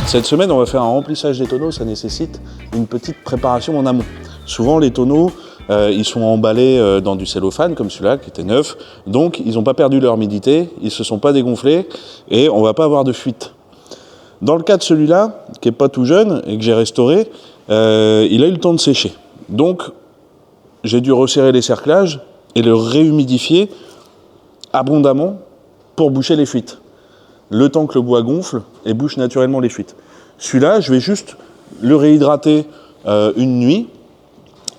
Cette semaine, on va faire un remplissage des tonneaux, ça nécessite une petite préparation en amont. Souvent, les tonneaux, ils sont emballés dans du cellophane, comme celui-là, qui était neuf, donc ils n'ont pas perdu leur humidité, ils ne se sont pas dégonflés, et on ne va pas avoir de fuite. Dans le cas de celui-là, qui n'est pas tout jeune, et que j'ai restauré, il a eu le temps de sécher. Donc, j'ai dû resserrer les cerclages et le réhumidifier abondamment pour boucher les fuites. Le temps que le bois gonfle et bouche naturellement les fuites. Celui-là, je vais juste le réhydrater une nuit.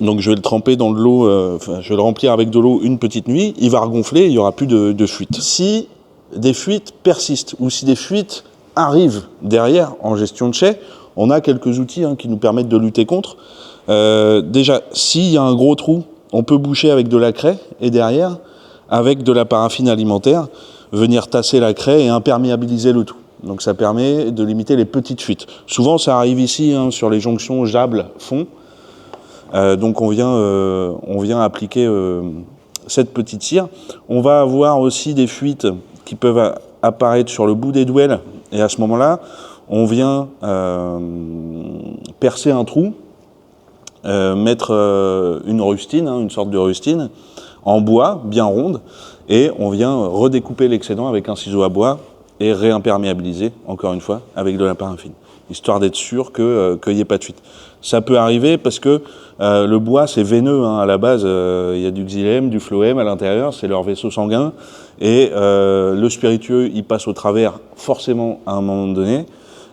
Donc je vais le tremper dans de l'eau, je vais le remplir avec de l'eau une petite nuit. Il va regonfler, il n'y aura plus de fuites. Si des fuites persistent ou si des fuites arrivent derrière en gestion de chai, on a quelques outils qui nous permettent de lutter contre. Déjà, s'il y a un gros trou, on peut boucher avec de la craie et derrière, avec de la paraffine alimentaire, venir tasser la craie et imperméabiliser le tout. Donc ça permet de limiter les petites fuites. Souvent ça arrive ici sur les jonctions Jable-Fond. Donc on vient appliquer cette petite cire. On va avoir aussi des fuites qui peuvent apparaître sur le bout des douelles. Et à ce moment-là, on vient percer un trou, mettre une rustine, une sorte de rustine, en bois, bien ronde, et on vient redécouper l'excédent avec un ciseau à bois et réimperméabiliser, encore une fois, avec de la paraffine, histoire d'être sûr qu'il n'y ait pas de fuite. Ça peut arriver parce que le bois, c'est veineux, à la base, il y a du xylème, du phloème à l'intérieur, c'est leur vaisseau sanguin, et le spiritueux, il passe au travers forcément à un moment donné,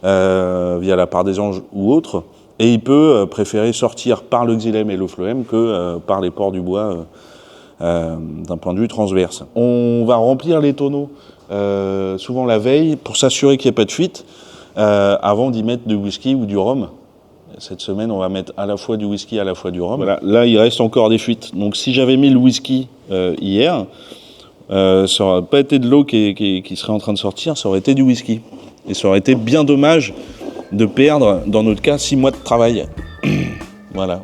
via la part des anges ou autre, et il peut préférer sortir par le xylème et le phloème que par les pores du bois, d'un point de vue transverse. On va remplir les tonneaux souvent la veille pour s'assurer qu'il n'y ait pas de fuite avant d'y mettre du whisky ou du rhum. Cette semaine, on va mettre à la fois du whisky, à la fois du rhum. Voilà. Là, il reste encore des fuites. Donc si j'avais mis le whisky hier, ça n'aurait pas été de l'eau qui serait en train de sortir, ça aurait été du whisky. Et ça aurait été bien dommage de perdre, dans notre cas, 6 mois de travail. Voilà.